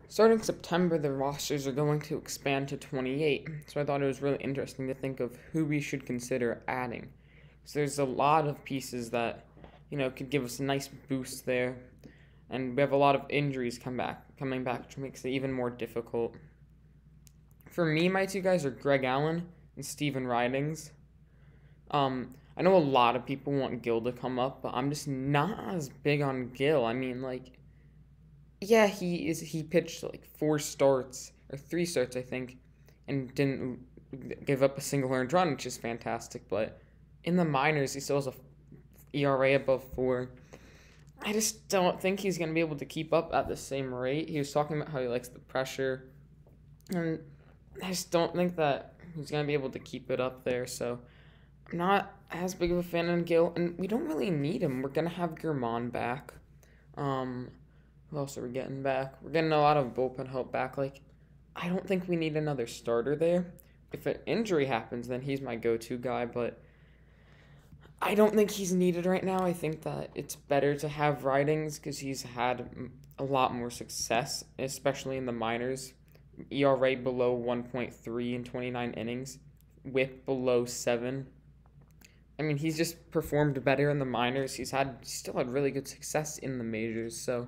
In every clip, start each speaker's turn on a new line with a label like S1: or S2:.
S1: Starting September, the rosters are going to expand to 28, so I thought it was really interesting to think of who we should consider adding. So there's a lot of pieces that, could give us a nice boost there, and we have a lot of injuries coming back, which makes it even more difficult. For me, my two guys are Greg Allen and Stephen Ridings. I know a lot of people want Gill to come up, but I'm just not as big on Gill. I mean, yeah, he pitched like 4 starts or 3 starts, I think, and didn't give up a single earned run, which is fantastic. But in the minors, he still has a ERA above 4. I just don't think he's going to be able to keep up at the same rate. He was talking about how he likes the pressure, and I just don't think that he's going to be able to keep it up there. So I'm not as big of a fan of Gill, and we don't really need him. We're going to have Germán back. Who else are we getting back? We're getting a lot of bullpen help back. I don't think we need another starter there. If an injury happens, then he's my go-to guy, but I don't think he's needed right now. I think that it's better to have Ridings because he's had a lot more success, especially in the minors. ERA below 1.3 in 29 innings, WHIP below 7. I mean, he's just performed better in the minors. He's still had really good success in the majors, so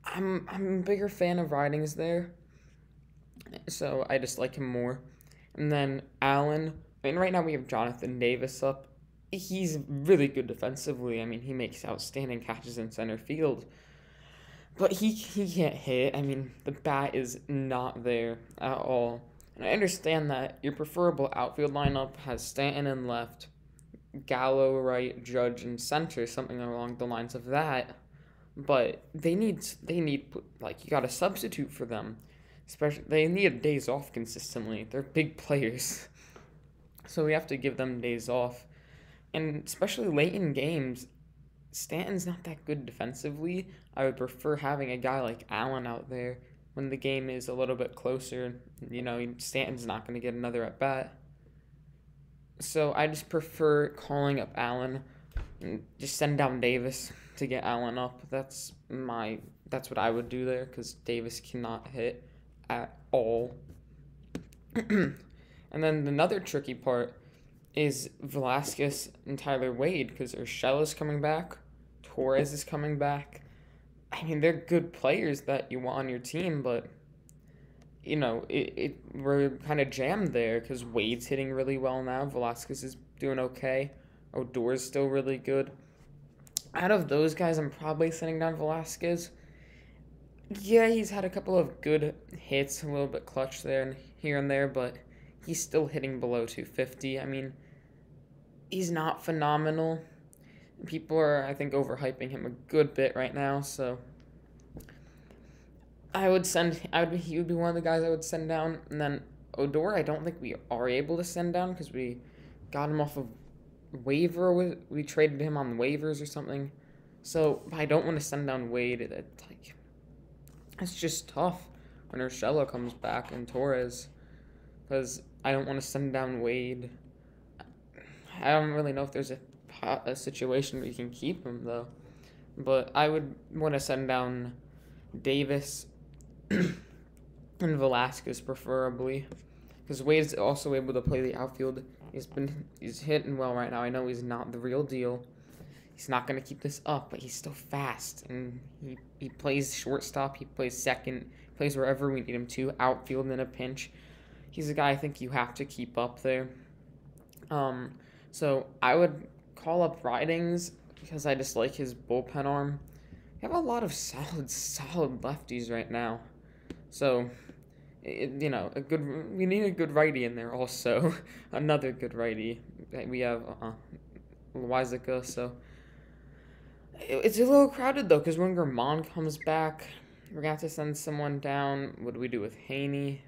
S1: I'm a bigger fan of Ridings there. So I just like him more. And then Allen. I mean, right now we have Jonathan Davis up. He's really good defensively. I mean, he makes outstanding catches in center field. But he can't hit. I mean, the bat is not there at all. And I understand that your preferable outfield lineup has Stanton in left, Gallo right, Judge in center, something along the lines of that. But they need you got to substitute for them. Especially they need days off consistently. They're big players. So we have to give them days off. And especially late in games, Stanton's not that good defensively. I would prefer having a guy like Allen out there when the game is a little bit closer. Stanton's not going to get another at bat. So I just prefer calling up Allen and just send down Davis to get Allen up. That's what I would do there because Davis cannot hit at all. And then another tricky part is Velasquez and Tyler Wade because Urshela's coming back, Torres is coming back. I mean, they're good players that you want on your team, but we're kind of jammed there because Wade's hitting really well now. Velasquez is doing okay. Odor's still really good. Out of those guys, I'm probably sending down Velasquez. Yeah, he's had a couple of good hits, a little bit clutch there and here and there, but he's still hitting below 250. I mean, he's not phenomenal. People are, I think, overhyping him a good bit right now, so he would be one of the guys I would send down. And then Odor, I don't think we are able to send down because we got him off of waiver. We traded him on waivers or something. So I don't want to send down Wade. It's just tough when Urshela comes back and Torres because I don't want to send down Wade. I don't really know if there's a situation where you can keep him, though. But I would want to send down Davis and Velasquez, preferably. Because Wade's also able to play the outfield. He's hitting well right now. I know he's not the real deal. He's not going to keep this up, but he's still fast. And he plays shortstop. He plays second. He plays wherever we need him to. Outfield in a pinch. He's a guy I think you have to keep up there. So I would call up Ridings because I just like his bullpen arm. We have a lot of solid lefties right now. So, we need a good righty in there also. Another good righty. We have Loizica, so it's a little crowded though because when Germán comes back, we're going to have to send someone down. What do we do with Haney?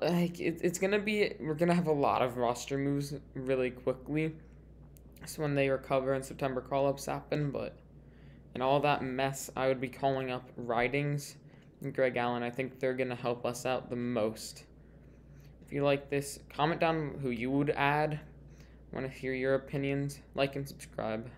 S1: It's going to be, we're going to have a lot of roster moves really quickly. So when they recover and September call-ups happen, but in all that mess, I would be calling up Ridings and Greg Allen. I think they're going to help us out the most. If you like this, comment down who you would add. I want to hear your opinions. Like and subscribe.